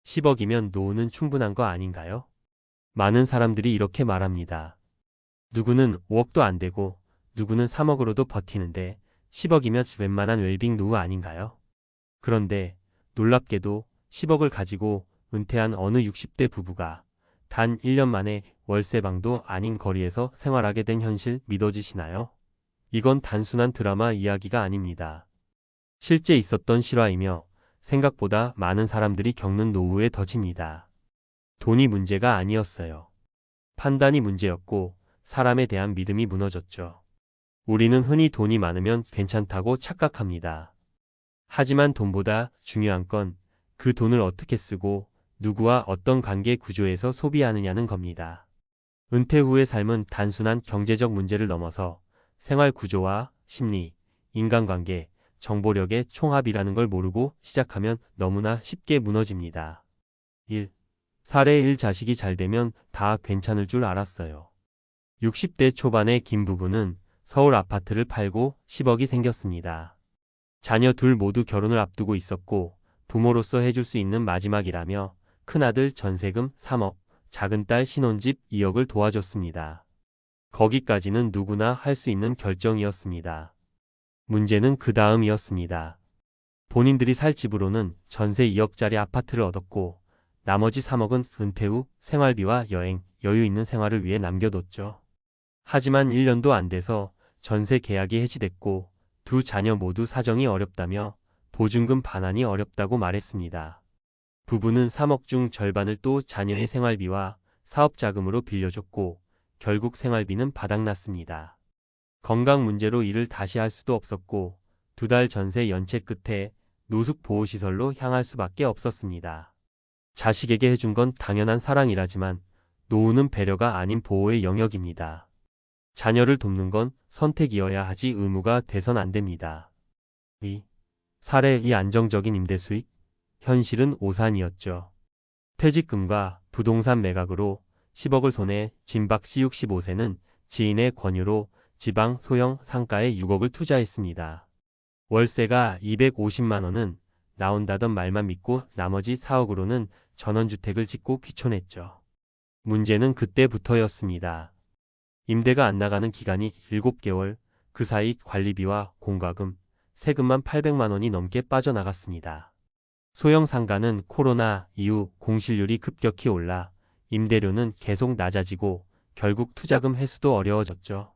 10억이면 노후는 충분한 거 아닌가요? 많은 사람들이 이렇게 말합니다. 누구는 5억도 안 되고 누구는 3억으로도 버티는데 10억이면 웬만한 웰빙 노후 아닌가요? 그런데 놀랍게도 10억을 가지고 은퇴한 어느 60대 부부가 단 1년 만에 월세방도 아닌 거리에서 생활하게 된 현실 믿어지시나요? 이건 단순한 드라마 이야기가 아닙니다. 실제 있었던 실화이며 생각보다 많은 사람들이 겪는 노후의 덫입니다. 돈이 문제가 아니었어요. 판단이 문제였고 사람에 대한 믿음이 무너졌죠. 우리는 흔히 돈이 많으면 괜찮다고 착각합니다. 하지만 돈보다 중요한 건 그 돈을 어떻게 쓰고 누구와 어떤 관계 구조에서 소비하느냐는 겁니다. 은퇴 후의 삶은 단순한 경제적 문제를 넘어서 생활 구조와 심리, 인간관계, 정보력의 총합이라는 걸 모르고 시작하면 너무나 쉽게 무너집니다. 1. 사례 1. 자식이 잘 되면 다 괜찮을 줄 알았어요. 60대 초반의 김 부부는 서울 아파트를 팔고 10억이 생겼습니다. 자녀 둘 모두 결혼을 앞두고 있었고 부모로서 해줄 수 있는 마지막이라며 큰아들 전세금 3억, 작은딸 신혼집 2억을 도와줬습니다. 거기까지는 누구나 할 수 있는 결정이었습니다. 문제는 그 다음이었습니다. 본인들이 살 집으로는 전세 2억짜리 아파트를 얻었고 나머지 3억은 은퇴 후 생활비와 여행, 여유 있는 생활을 위해 남겨뒀죠. 하지만 1년도 안 돼서 전세 계약이 해지됐고 두 자녀 모두 사정이 어렵다며 보증금 반환이 어렵다고 말했습니다. 부부는 3억 중 절반을 또 자녀의 생활비와 사업자금으로 빌려줬고 결국 생활비는 바닥났습니다. 건강 문제로 일을 다시 할 수도 없었고 2달 전세 연체 끝에 노숙보호시설로 향할 수밖에 없었습니다. 자식에게 해준 건 당연한 사랑이라지만 노후는 배려가 아닌 보호의 영역입니다. 자녀를 돕는 건 선택이어야 하지 의무가 돼선 안 됩니다. 2. 사례 2. 안정적인 임대 수익, 현실은 오산이었죠. 퇴직금과 부동산 매각으로 10억을 손에 쥔 박씨 65세는 지인의 권유로 지방 소형 상가에 6억을 투자했습니다. 월세가 250만 원은 나온다던 말만 믿고 나머지 4억으로는 전원주택을 짓고 귀촌했죠. 문제는 그때부터였습니다. 임대가 안 나가는 기간이 7개월, 그 사이 관리비와 공과금, 세금만 800만 원이 넘게 빠져나갔습니다. 소형 상가는 코로나 이후 공실률이 급격히 올라 임대료는 계속 낮아지고 결국 투자금 회수도 어려워졌죠.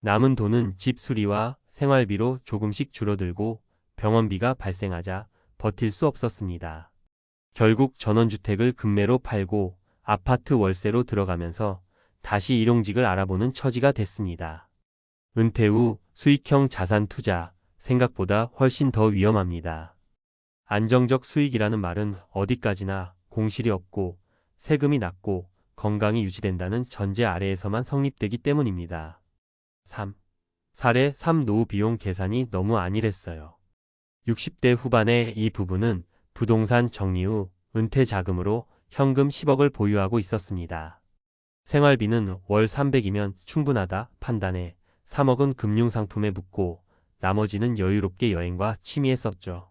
남은 돈은 집 수리와 생활비로 조금씩 줄어들고 병원비가 발생하자 버틸 수 없었습니다. 결국 전원주택을 급매로 팔고 아파트 월세로 들어가면서 다시 일용직을 알아보는 처지가 됐습니다. 은퇴 후 수익형 자산 투자, 생각보다 훨씬 더 위험합니다. 안정적 수익이라는 말은 어디까지나 공실이 없고 세금이 낮고 건강이 유지된다는 전제 아래에서만 성립되기 때문입니다. 3. 사례 3. 노후 비용 계산이 너무 안일했어요. 60대 후반의 이 부부는 부동산 정리 후 은퇴 자금으로 현금 10억을 보유하고 있었습니다. 생활비는 월 300이면 충분하다 판단해 3억은 금융상품에 묻고 나머지는 여유롭게 여행과 취미에 썼죠.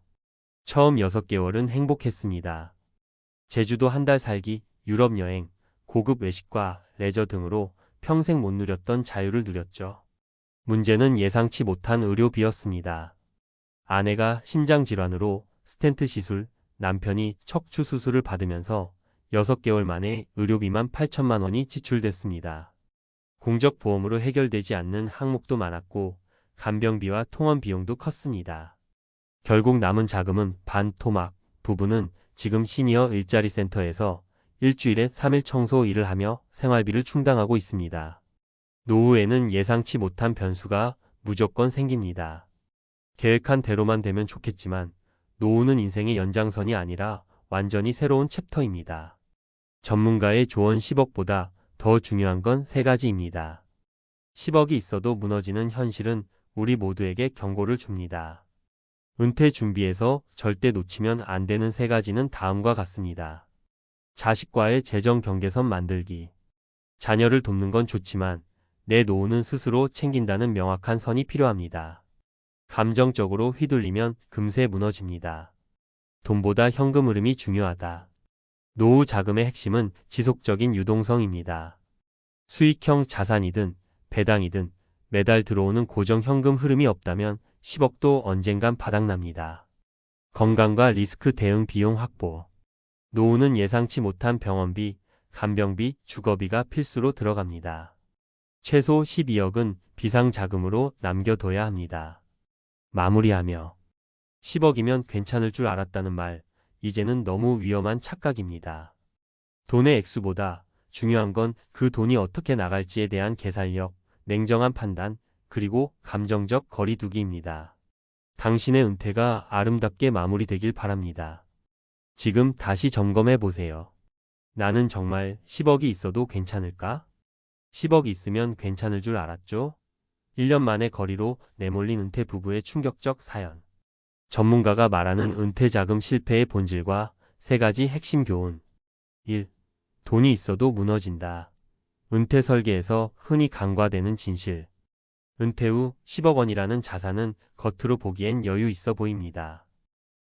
처음 6개월은 행복했습니다. 제주도 한 달 살기, 유럽 여행, 고급 외식과 레저 등으로 평생 못 누렸던 자유를 누렸죠. 문제는 예상치 못한 의료비였습니다. 아내가 심장질환으로 스텐트 시술, 남편이 척추 수술을 받으면서 6개월 만에 의료비만 8천만 원이 지출됐습니다. 공적보험으로 해결되지 않는 항목도 많았고 간병비와 통원 비용도 컸습니다. 결국 남은 자금은 반토막. 부부는 지금 시니어 일자리 센터에서 일주일에 3일 청소 일을 하며 생활비를 충당하고 있습니다. 노후에는 예상치 못한 변수가 무조건 생깁니다. 계획한 대로만 되면 좋겠지만 노후는 인생의 연장선이 아니라 완전히 새로운 챕터입니다. 전문가의 조언 10억보다 더 중요한 건 3가지입니다. 10억이 있어도 무너지는 현실은 우리 모두에게 경고를 줍니다. 은퇴 준비에서 절대 놓치면 안 되는 3가지는 다음과 같습니다. 자식과의 재정 경계선 만들기. 자녀를 돕는 건 좋지만 내 노후는 스스로 챙긴다는 명확한 선이 필요합니다. 감정적으로 휘둘리면 금세 무너집니다. 돈보다 현금 흐름이 중요하다. 노후 자금의 핵심은 지속적인 유동성입니다. 수익형 자산이든 배당이든 매달 들어오는 고정 현금 흐름이 없다면 10억도 언젠간 바닥납니다. 건강과 리스크 대응 비용 확보. 노후는 예상치 못한 병원비, 간병비, 주거비가 필수로 들어갑니다. 최소 12억은 비상자금으로 남겨둬야 합니다. 마무리하며 10억이면 괜찮을 줄 알았다는 말, 이제는 너무 위험한 착각입니다. 돈의 액수보다 중요한 건 그 돈이 어떻게 나갈지에 대한 계산력, 냉정한 판단, 그리고 감정적 거리두기입니다. 당신의 은퇴가 아름답게 마무리되길 바랍니다. 지금 다시 점검해 보세요. 나는 정말 10억이 있어도 괜찮을까? 10억 있으면 괜찮을 줄 알았죠? 1년 만에 거리로 내몰린 은퇴 부부의 충격적 사연. 전문가가 말하는 은퇴 자금 실패의 본질과 3가지 핵심 교훈. 1. 돈이 있어도 무너진다. 은퇴 설계에서 흔히 간과되는 진실. 은퇴 후 10억 원이라는 자산은 겉으로 보기엔 여유 있어 보입니다.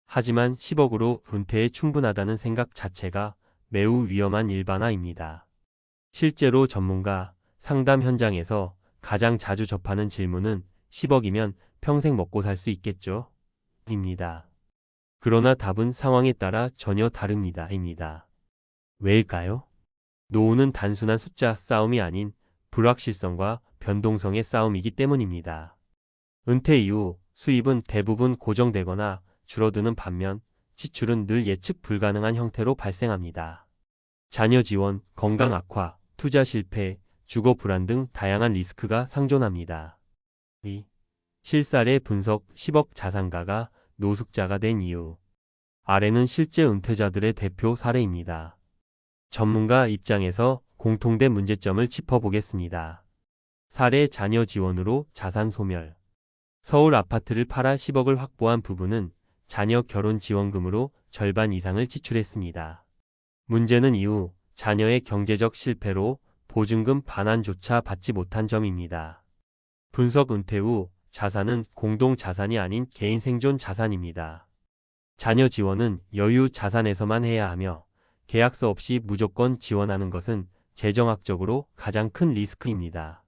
하지만 10억으로 은퇴에 충분하다는 생각 자체가 매우 위험한 일반화입니다. 실제로 전문가, 상담 현장에서 가장 자주 접하는 질문은 10억이면 평생 먹고 살 수 있겠죠? 입니다. 그러나 답은 상황에 따라 전혀 다릅니다. 입니다. 왜일까요? 노후는 단순한 숫자 싸움이 아닌 불확실성과 변동성의 싸움이기 때문입니다. 은퇴 이후 수입은 대부분 고정되거나 줄어드는 반면 지출은 늘 예측 불가능한 형태로 발생합니다. 자녀 지원, 건강 악화, 투자 실패, 주거 불안 등 다양한 리스크가 상존합니다. 2. 실사례 분석 10억 자산가가 노숙자가 된 이유. 아래는 실제 은퇴자들의 대표 사례입니다. 전문가 입장에서 공통된 문제점을 짚어보겠습니다. 사례 자녀 지원으로 자산 소멸. 서울 아파트를 팔아 10억을 확보한 부부는 자녀 결혼 지원금으로 절반 이상을 지출했습니다. 문제는 이후 자녀의 경제적 실패로 보증금 반환조차 받지 못한 점입니다. 분석 은퇴 후 자산은 공동 자산이 아닌 개인 생존 자산입니다. 자녀 지원은 여유 자산에서만 해야 하며 계약서 없이 무조건 지원하는 것은 재정학적으로 가장 큰 리스크입니다.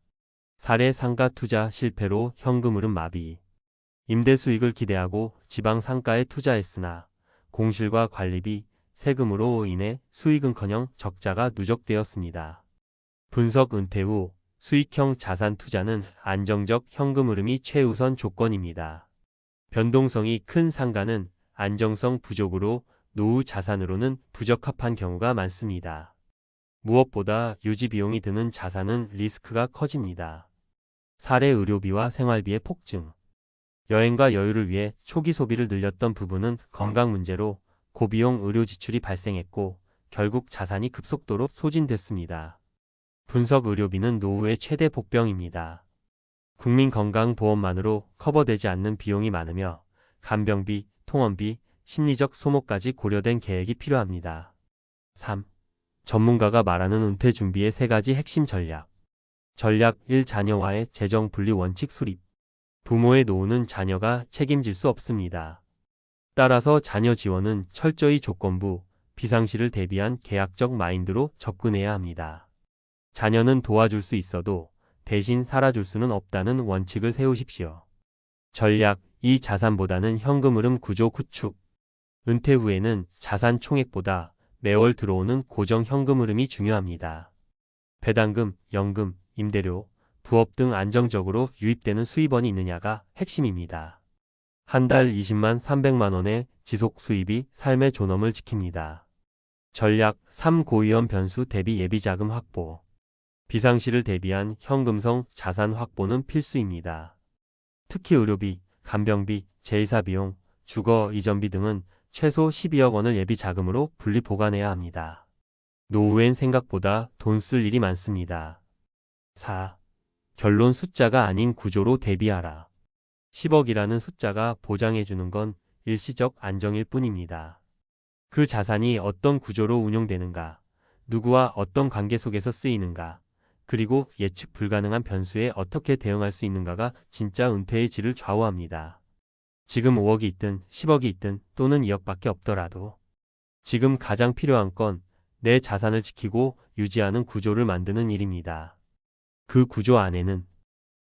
사례 상가 투자 실패로 현금 흐름 마비. 임대 수익을 기대하고 지방 상가에 투자했으나 공실과 관리비, 세금으로 인해 수익은커녕 적자가 누적되었습니다. 분석 은퇴 후 수익형 자산 투자는 안정적 현금 흐름이 최우선 조건입니다. 변동성이 큰 상가는 안정성 부족으로 노후 자산으로는 부적합한 경우가 많습니다. 무엇보다 유지 비용이 드는 자산은 리스크가 커집니다. 사례 의료비와 생활비의 폭증. 여행과 여유를 위해 초기 소비를 늘렸던 부부는 건강 문제로 고비용 의료 지출이 발생했고 결국 자산이 급속도로 소진됐습니다. 분석 의료비는 노후의 최대 복병입니다. 국민건강보험만으로 커버되지 않는 비용이 많으며 간병비, 통원비, 심리적 소모까지 고려된 계획이 필요합니다. 3. 전문가가 말하는 은퇴 준비의 3가지 핵심 전략. 전략 1. 자녀와의 재정 분리 원칙 수립. 부모의 노후는 자녀가 책임질 수 없습니다. 따라서 자녀 지원은 철저히 조건부, 비상시를 대비한 계약적 마인드로 접근해야 합니다. 자녀는 도와줄 수 있어도 대신 살아줄 수는 없다는 원칙을 세우십시오. 전략 2. 자산보다는 현금 흐름 구조 구축. 은퇴 후에는 자산 총액보다 매월 들어오는 고정 현금 흐름이 중요합니다. 배당금, 연금, 임대료, 부업 등 안정적으로 유입되는 수입원이 있느냐가 핵심입니다. 한 달 20만 300만 원의 지속 수입이 삶의 존엄을 지킵니다. 전략 3. 고위험 변수 대비 예비자금 확보. 비상시를 대비한 현금성 자산 확보는 필수입니다. 특히 의료비, 간병비, 제이사 비용, 주거 이전비 등은 최소 12억 원을 예비자금으로 분리 보관해야 합니다. 노후엔 생각보다 돈 쓸 일이 많습니다. 4. 결론 숫자가 아닌 구조로 대비하라. 10억이라는 숫자가 보장해주는 건 일시적 안정일 뿐입니다. 그 자산이 어떤 구조로 운용되는가, 누구와 어떤 관계 속에서 쓰이는가, 그리고 예측 불가능한 변수에 어떻게 대응할 수 있는가가 진짜 은퇴의 질을 좌우합니다. 지금 5억이 있든 10억이 있든 또는 2억밖에 없더라도 지금 가장 필요한 건 내 자산을 지키고 유지하는 구조를 만드는 일입니다. 그 구조 안에는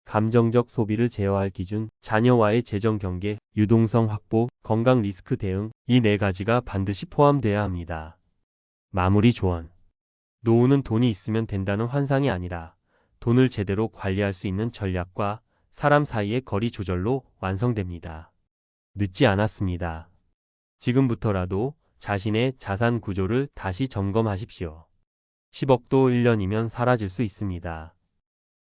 감정적 소비를 제어할 기준, 자녀와의 재정 경계, 유동성 확보, 건강 리스크 대응, 이 네 가지가 반드시 포함돼야 합니다. 마무리 조언. 노후는 돈이 있으면 된다는 환상이 아니라 돈을 제대로 관리할 수 있는 전략과 사람 사이의 거리 조절로 완성됩니다. 늦지 않았습니다. 지금부터라도 자신의 자산 구조를 다시 점검하십시오. 10억도 1년이면 사라질 수 있습니다.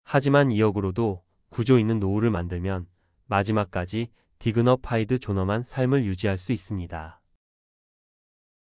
하지만 2억으로도 구조 있는 노후를 만들면 마지막까지 디그너파이드 존엄한 삶을 유지할 수 있습니다.